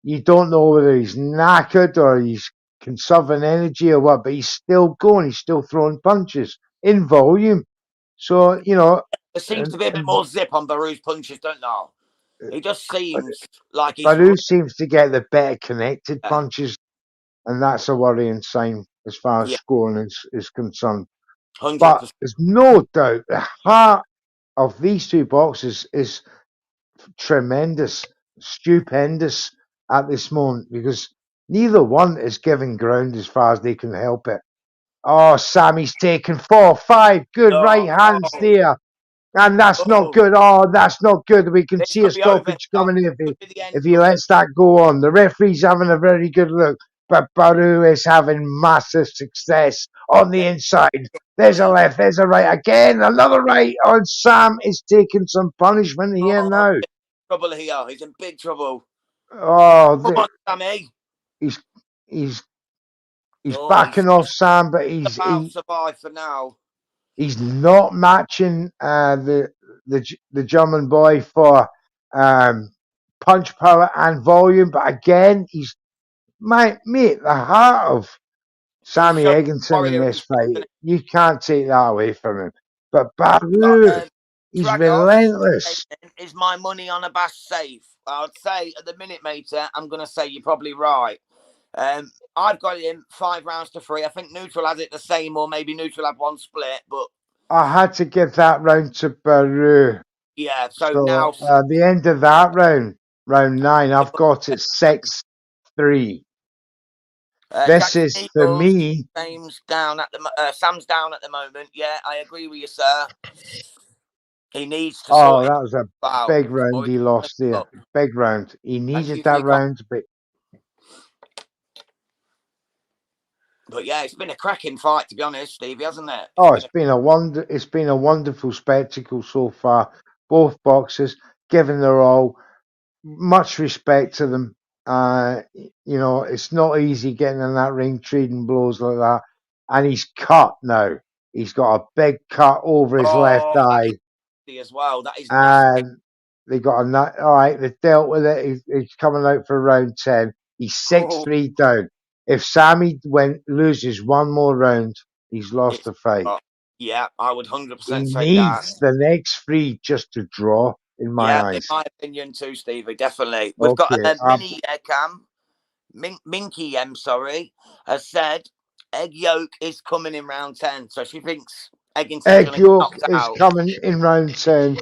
You don't know whether he's knackered or he's conserving energy or what, but he's still going. He's still throwing punches in volume. So there seems to and, be a bit and more zip on Barou's punches, don't know. He just seems like he's Badu seems to get the better connected yeah, punches, and that's a worrying sign as far as yeah, scoring is concerned. hundred But percent. there's no doubt the heart of these two boxers is tremendous, stupendous at this moment because neither one is giving ground as far as they can help it. Oh, Sammy's taken 4, 5 good right hands Oh, there. And that's not oh, good. Oh, that's not good. We can this see a could be over. stoppage coming in Could be the if end he of it. lets that go on. The referee's having a very good look, but Baru is having massive success on the inside. There's a left, there's a right again, another right. Oh, Sam is taking some punishment here Oh, now. big trouble here. He's in big trouble. Oh, Come on, Sammy. he's he's he's Oh, backing off Sam, but about survive for now. he's not matching the German boy for um, punch power and volume. But again, he's mate, the heart of He's Sammy showing Eggington in warrior this instinct. fight. You can't take that away from him. But Got Baru, he's Dragos relentless. is my money on Abass safe. I'd say at the minute, mate, I'm going to say you're probably right. I've got him 5 rounds to 3. I think Neutral has it the same, or maybe Neutral had one split. But I had to give that round to Baru. yeah, so So now the end of that round, round 9, I've got it 6-3. This Jackson is for Eagles, me. Sam's down at the moment. Yeah, I agree with you, sir. He needs to Oh, sort it that was a out. big round Or he lost there. up. Big round. He Thank needed you for that your comment. round, But yeah, it's been a cracking fight, to be honest, Stevie, hasn't it? it's been a wonderful spectacle so far. Both boxers giving their all. Much respect to them. It's not easy getting in that ring, trading blows like that. And he's cut now. He's got a big cut over his left Oh, that is eye. nasty as well. That is nasty. And they got a nut. All right, they dealt with it. He's coming out for round 10. He's six Oh, three down. If Sammy loses one more round, he's lost it's the fight. yeah, I would He 100% say that. needs the next three just to draw, in my Yeah, in eyes. my opinion too, Stevie, definitely. We've got Okay. Minnie Minky M, sorry, has said egg yolk is coming in round 10. So she thinks Eggington's Egg going to get York knocked is out. coming in round 10.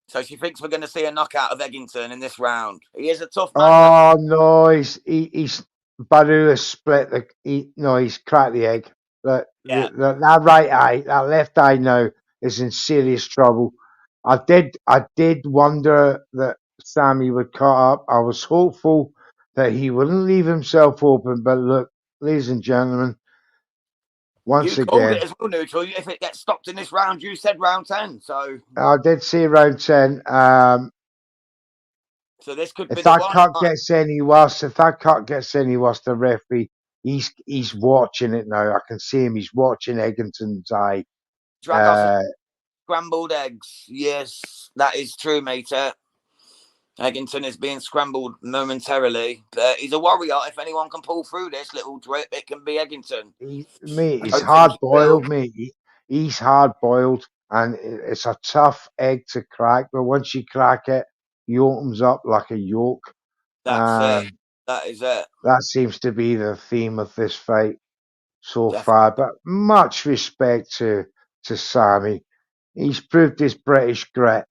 So she thinks we're going to see a knockout of Eggington in this round. He is a tough man, that. Oh no, he's Baru has split he's cracked the egg. Yeah. That right eye, that left eye now is in serious trouble. I did wonder that Sammy would cut up. I was hopeful that he wouldn't leave himself open, but look, ladies and gentlemen, once You called again, it as well, Neutral. If it gets stopped in this round, you said round 10. I did see round 10. So this could be If the that one. cut gets any worse, the referee, he's watching it now. I can see him. He's watching Eggington's eye. Dragos has Uh, scrambled eggs. Yes, that is true, mate. Eggington is being scrambled momentarily. But he's a warrior. If anyone can pull through this little drip, it can be Eggington. mate, I he's don't think hard he will. boiled, mate. He's hard boiled, and it's a tough egg to crack. But once you crack it, he opens up like a yolk. That's it. Um, That is it. that seems to be the theme of this fight so Definitely. far. But much respect to Sammy. He's proved his British grit.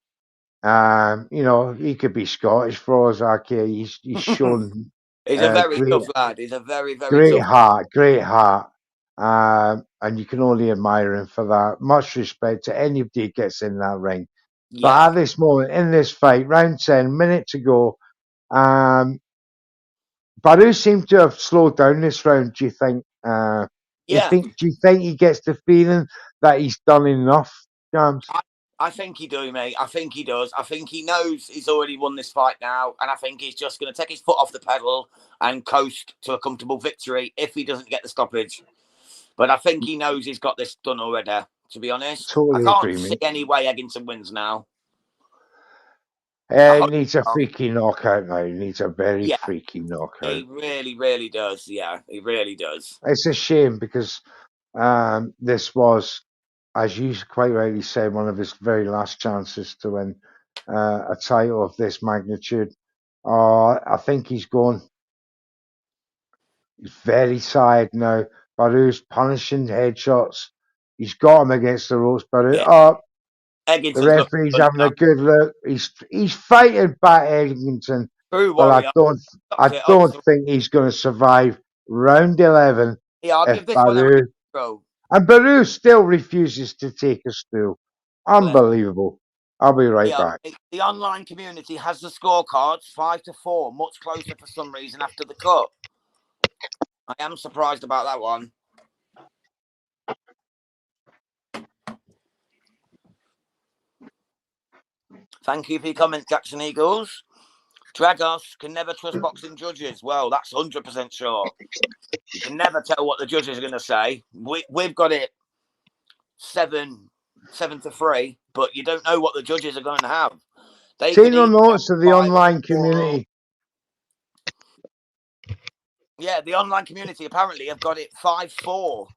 You know, he could be Scottish for all I care. He's shown He's a very great, tough lad. He's a very, very great tough. heart, great heart. And you can only admire him for that. Much respect to anybody who gets in that ring. But Yeah, at this moment in this fight, round 10, minute to go, um, Barrow seemed to have slowed down this round. Do you think? yeah. Do you think he gets the feeling that he's done enough, James? I think he do, mate. I think he does. I think he knows he's already won this fight now, and I think he's just going to take his foot off the pedal and coast to a comfortable victory if he doesn't get the stoppage. But I think he knows he's got this done already. To be honest, I Totally can't agree, see mate. any way Eggington wins now. I He hope needs a not. freaky knockout now. He needs a very Yeah, freaky knockout. he really, really does. Yeah, he really does. It's a shame because this was, as you quite rightly said, one of his very last chances to win a title of this magnitude. I think he's gone. He's very tired now. Barou's punishing headshots. He's got him against the ropes. Barou, Yeah, oh, the Eggington's looking referee's good having a now. good look. He's fighting back Eggington, True but warrior. Stopped I it. don't think he's going to survive round 11 Yeah, I'll if give this one a Barou retro. and Barou still refuses to take a stool. Bless. Unbelievable. I'll be right Yeah, back. the online community has the scorecards 5-4, much closer for some reason after the cut. I am surprised about that one. Thank you for your comment, Jackson Eagles. Dragos can never trust boxing judges. Well, that's 100% sure. You can never tell what the judges are going to say. We've got it 7-3, but you don't know what the judges are going to have. They Take could no even go notice of the 5 or online 4. community. Yeah, the online community apparently have got it 5-4.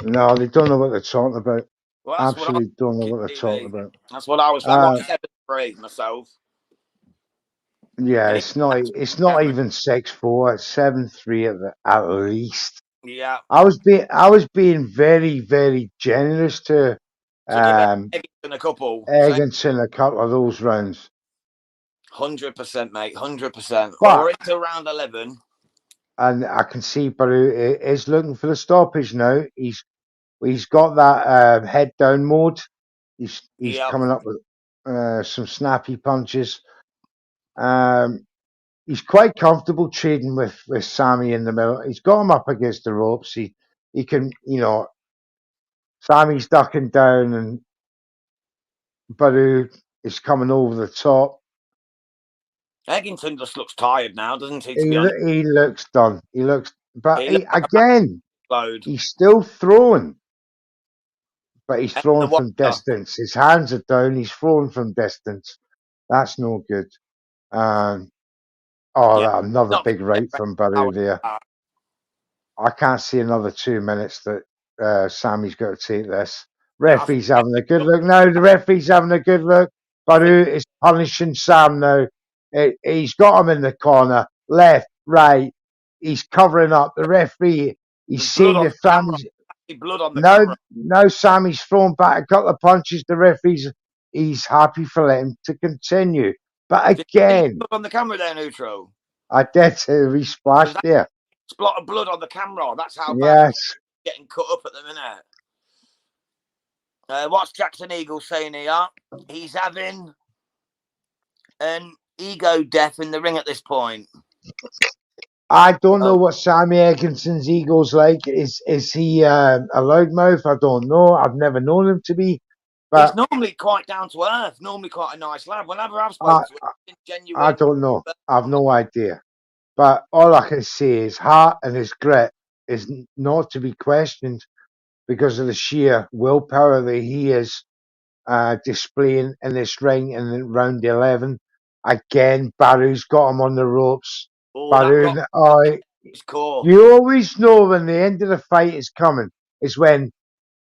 No, they don't know what they're talking about. Well, that's what I was Absolutely don't know watching what they're talking TV. about. That's what I was. I Uh, watched 7-3 myself. yeah, And it's not Cameron. even 6-4. It's 7-3 at least. Yeah. I was being very, very generous to To give um, Eggington a couple. Same. Eggington a couple of those rounds. 100%, mate. 100%. Well, But we're into round 11. and I can see Baru is looking for the stoppage now. He's got that head down mode. He's Yep. coming up with some snappy punches. Um, he's quite comfortable trading with Sammy in the middle. He's got him up against the ropes. He can, you know, Sammy's ducking down and Baru is coming over the top. Eggington just looks tired now, doesn't he, to be honest? He looks done. He looks, but He looks like a again, load. he's still throwing, but he's And throwing the from Warrior. distance. His hands are down. He's throwing from distance. That's no good. Um, Yeah. another Not going big to get right back from power. Baru there. I can't see another 2 minutes that Sammy's got to take this. Yeah, I think Referee's having a good Eggington. look now. The referee's having a good look. I think Baru is punishing Sam now. He's got him in the corner, left, right. He's covering up. The referee, he's there's blood seen on the the camera. Sammy's Blood on the now. camera. Now Sammy's thrown back a couple of punches. The referee's he's happy for him to continue. But Did you see again, blood on the camera there, Neutral? I did to he There's splashed that there. spot of blood on the camera. That's how bad Yes. he's getting cut up at the minute. What's Jackson Eagle saying here? He's having an ego death in the ring at this point. I don't know Well, what Sammy Egginson's ego's like. Is he a loudmouth? I don't know. I've never known him to be, he's but normally quite down to earth, normally quite a nice lad. Whenever I've I spoke to him, he's been I genuine. don't know. I've no idea. But all I can say is heart and his grit is not to be questioned because of the sheer willpower that he is displaying in this ring in round 11. Again, Baru's got him on the ropes. Oh, that Baru, rock is core. you always know when the end of the fight is coming. Is when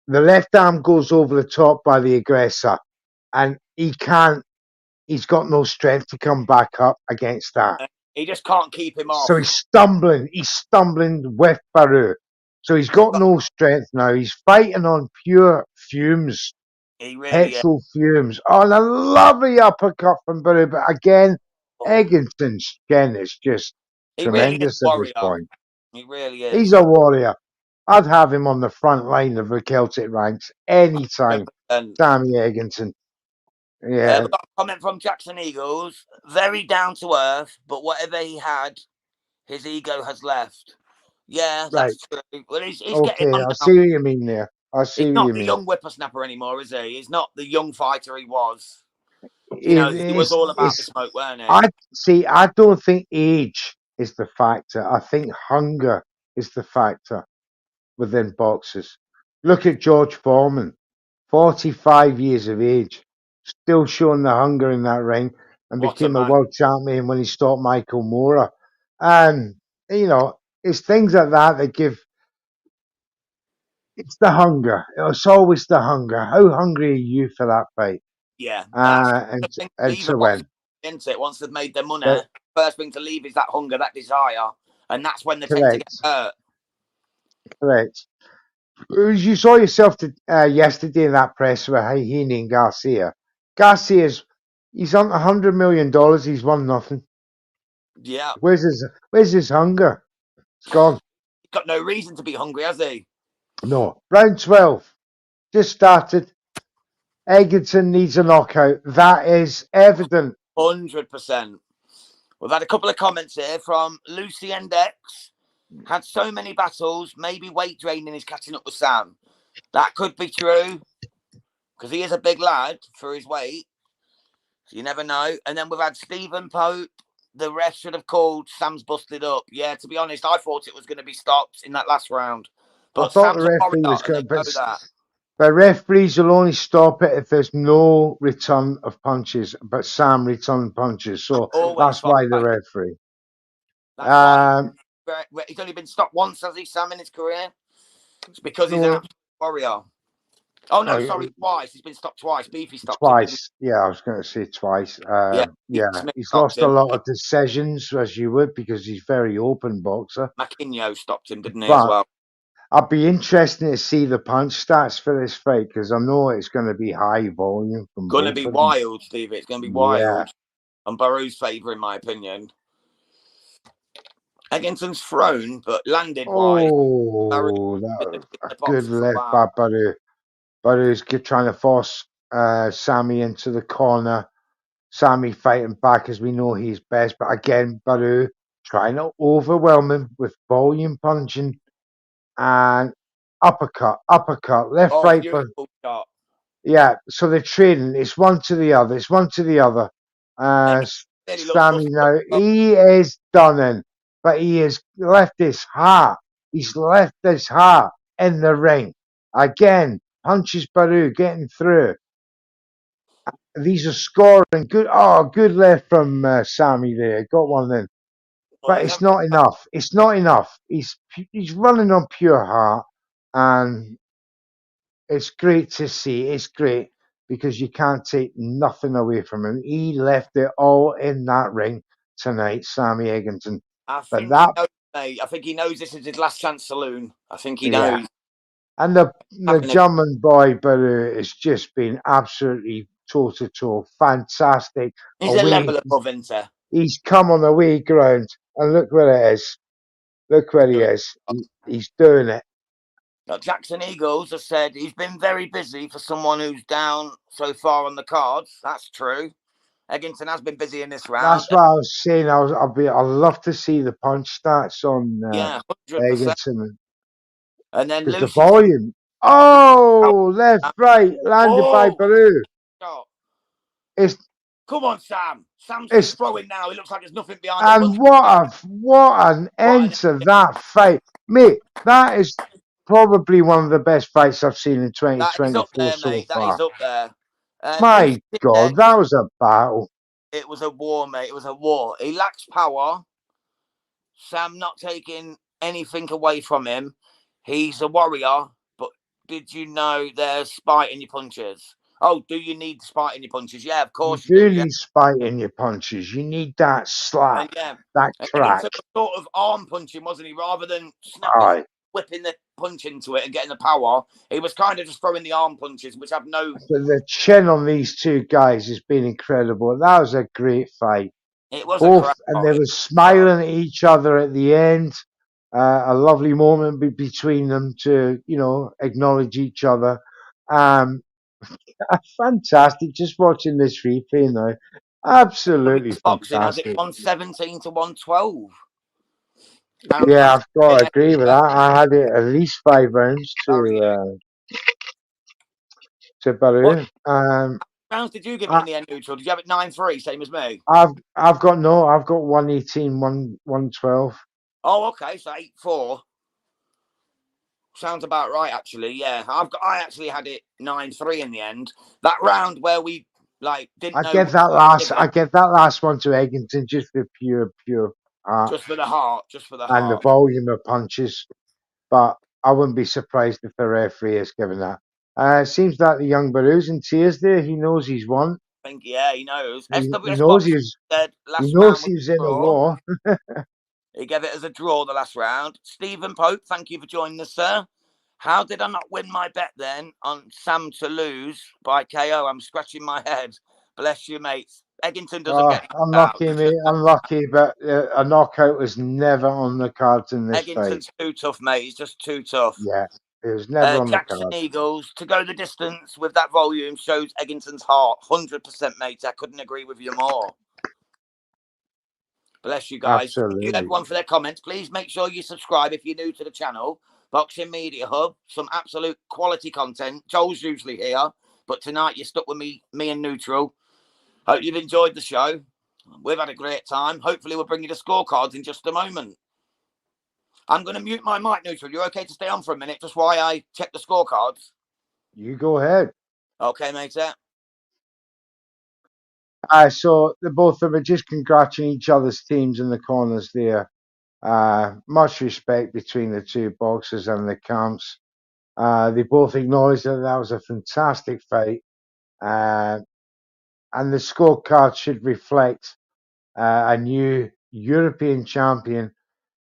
the left arm goes over the top by the aggressor, and he can't. He's got no strength to come back up against that. He just can't keep him So off. he's stumbling. He's stumbling with Baru. So he's He's got no strength now. He's fighting on pure fumes. He really is. Petrol fumes. Oh, and a lovely uppercut from Baraou. But again, Oh, Eggington's chin is just he really is tremendous a at this warrior. point. He really He's is. a warrior. I'd have him on the front line of the Celtic ranks anytime. 100%. Sammy Eggington. Yeah, We got a comment from Jackson Eagles. Very down to earth, but whatever he had, his ego has left. Yeah, right. that's true. Well, he's getting Okay, on I now. see what you mean there. I see He's what not you the mean. young whippersnapper anymore, is he? He's not the young fighter he was. You It know, he was is. all about the It's. smoke, weren't he? I see. I don't think age is the factor. I think hunger is the factor within boxers. Look at George Foreman, 45 years of age, still showing the hunger in that ring, and What a became a man. world champion when he stopped Michael Moorer. And you know, it's things like that that give. It's the hunger. It's always the hunger. How hungry are you for that fight? Yeah. And that's the thing to And leave a so boxer, when. isn't it? Once they've made their money, But first thing to leave is that hunger, that desire. And that's when they tend to get correct, hurt. correct. You saw yourself yesterday in that press with Heaney and Garcia. Garcia's he's on $100 million. He's won nothing. Yeah. Where's his hunger? It's gone. He's got no reason to be hungry, has he? No. Round 12 just started. Eggington needs a knockout. That is evident. 100%. We've had a couple of comments here from Lucy Index. Had so many battles, maybe weight training is catching up with Sam. That could be true because he is a big lad for his weight. So you never know. And then we've had Stephen Pope. The ref should have called Sam's busted up. Yeah, to be honest, I thought it was going to be stopped in that last round. I But thought the Sam's a referee warrior was and going, they know that. but referees will only stop it if there's no return of punches. But Sam returned punches, so Always that's fight why the back. referee. That's why Um, he's only been stopped once, has he, Sam, in his career? It's because he's an no, absolute warrior. Oh, no, uh, sorry, twice. He's been stopped twice. Beefy stopped him, didn't twice. Yeah, I was going to say twice. he? Yeah, Yeah, Smith he's stopped lost a him. lot of decisions, as you would, because he's very open boxer. Maquinho stopped him, didn't he, as But well? I'd be interested to see the punch stats for this fight because I know it's going to be high volume from Going to both be of them. wild, Stevie. It's going to be Yeah. wild. And Barou's favour, in my opinion. Eggington's thrown, but landed wise. Barou Oh, in that a the good box for a left while. by Baraou. Barou's trying to force Sammy into the corner. Sammy fighting back as we know he's best, but again, Baraou trying to overwhelm him with volume punching and uppercut, left, Oh, right, but beautiful shot. yeah. So they're trading. It's one to the other. It's one to the other. Uh, Eggington really looks Sammy busted now up. he is done in, but he has left his heart. He's left his heart in the ring again. Punches Baraou getting through. These are scoring. Good. Oh, good left from Sammy there. Got one in. Well, But he's it's having not enough. It's not enough. He's running on pure heart, and it's great to see. It's great because you can't take nothing away from him. He left it all in that ring tonight, Sammy Eggington. I But think he that, knows, mate. I think he knows this is his last chance saloon. I think he yeah, knows. and the Having a German boy, but it's just been absolutely toe to toe, fantastic. He's a Away, level above Inter. he's come on away ground, and look where it is. Look where he Doing is. He's doing it. Now, Jackson Eagles has said he's been very busy for someone who's down so far on the cards. That's true. Eggington has been busy in this round. That's what I was saying. I'd love to see the punch stats on Yeah, 100%. Eggington And then because the Lucy said, volume. Oh, left, right, landed by oh, Baraou. shot. It's Come on, Sam. Sam's it's just throwing now. He looks like there's nothing behind the punch. and what an Right, end to that fight, mate. That is probably one of the best fights I've seen in that is up 2024 there, so mate. That is far. up there. Lucy My said God, that was a battle. it was a war, mate. It was a war. He lacks power. Sam not taking anything away from him. He's a warrior, but did you know there's spite in your punches? Oh, do you need spite in your punches? Yeah, of You course you do. do Yeah, need spite in your punches. You need that slap, and yeah, that and crack. Eggington was sort of arm punching, wasn't he, rather than snapping? Aye. whipping the punch into it and getting the power. He was kind of just throwing the arm punches, which have no. The chin on these two guys has been incredible. That was a great fight. It was a Both, crap. and they were smiling at each other at the end. A lovely moment between them to, acknowledge each other. Fantastic. Just watching this replay now. Absolutely Boxing has it fantastic. 117 to 112. Yeah, I've got to agree with that. I had it at least 5 rounds to Baraou. What rounds did you give it in the end, neutral? Did you have it 9-3, same as me? I've got 118, 112. Oh, okay, so 8-4. Sounds about right, actually. Yeah, I actually had it 9-3 in the end. That round where we didn't know. I get that last one to Eggington just for pure art. Just for the heart, and the volume of punches. But I wouldn't be surprised if the referee has given that. It seems like the young Barou's in tears there. He knows he's won. I think, yeah, he knows. He SWS knows Box said he last knows round he's in a draw. war. He gave it as a draw the last round. Stephen Pope, thank you for joining us, sir. How did I not win my bet then on Sam to lose by KO? I'm scratching my head. Bless you, mates. Eggington doesn't get unlucky, mate. Unlucky, but a knockout was never on the cards in this Eggington's fight. too tough, mate. He's just too tough. Yeah, it was never on Jackson the cards. Eagles, to go the distance with that volume shows Eggington's heart. 100%, mate. I couldn't agree with you more. Bless you guys. Absolutely. Thank you everyone for their comments. Please make sure you subscribe if you're new to the channel. Boxing Media Hub, some absolute quality content. Joel's usually here, but tonight you're stuck with me and Neutral. Hope you've enjoyed the show. We've had a great time. Hopefully we'll bring you the scorecards in just a moment. I'm going to mute my mic, Neutral. You're okay to stay on for a minute just while I check the scorecards? You go ahead. Okay, mate. So the both of them are just congratulating each other's teams in the corners there. Much respect between the two boxers and the camps. They both acknowledged that was a fantastic fight. And the scorecard should reflect a new European champion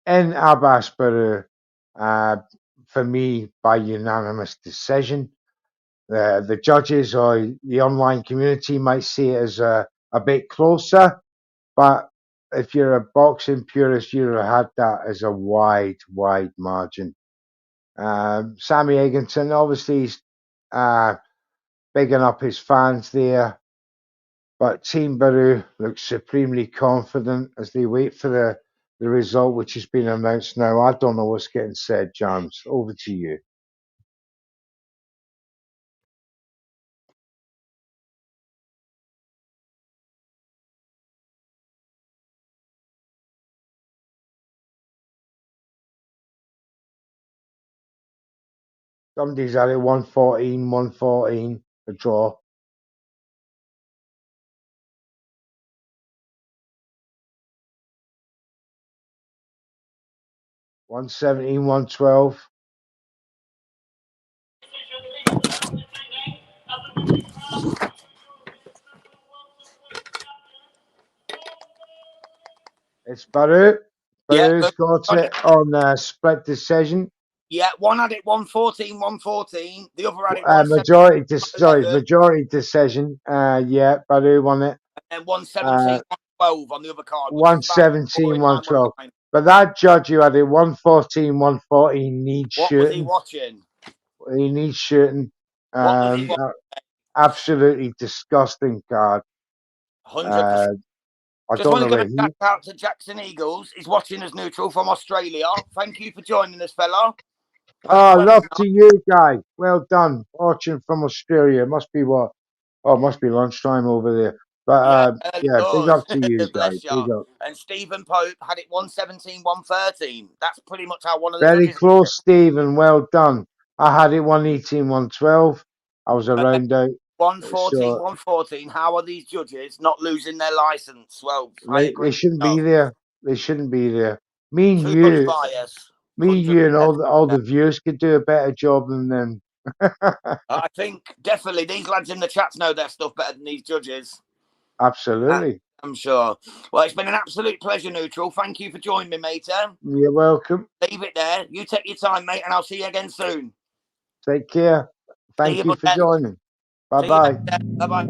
in Abass Baraou, for me, by unanimous decision. The judges or the online community might see it as a bit closer, but if you're a boxing purist, you'd have had that as a wide margin. Sammy Eggington, obviously, he's bigging up his fans there, but Team Baraou looks supremely confident as they wait for the result, which has been announced now. I don't know what's getting said, James. Over to you. Somebody's at it 114, a draw. 117, 112. It's Baraou. Barou's got it on split decision. Yeah, one had it 114, 114. The other had it majority decision. Yeah, Baraou won it. And 117, 112 on the other card. 117, 112. But that judge who had it 114, 114 needs shooting. What was he watching? He needs shooting. Absolutely disgusting card. 100%. I just don't want to know give a shout out to Jackson Eagles. He's watching us, Neutral, from Australia. Thank you for joining us, fella. Love to you, guy. Well done. Watching from Australia. Must be what? Oh, it must be lunchtime over there. But yeah, big up to you, guys. Big up. And Stephen Pope had it 117, 113. That's pretty much how one of the very close, Stephen. Well done. I had it 118, 112. I was around out. 114, 114. How are these judges not losing their license? Well, I agree. They shouldn't be there. They shouldn't be there. Me and Too you, much bias. me and you, and all the viewers could do a better job than them. I think definitely these lads in the chats know their stuff better than these judges. Absolutely. I'm sure. Well, it's been an absolute pleasure, Neutral. Thank you for joining me, mate. You're welcome. Leave it there. You take your time, mate, and I'll see you again soon. Take care. See Thank you, you for buddy. joining. See you Bye-bye. later. Bye-bye.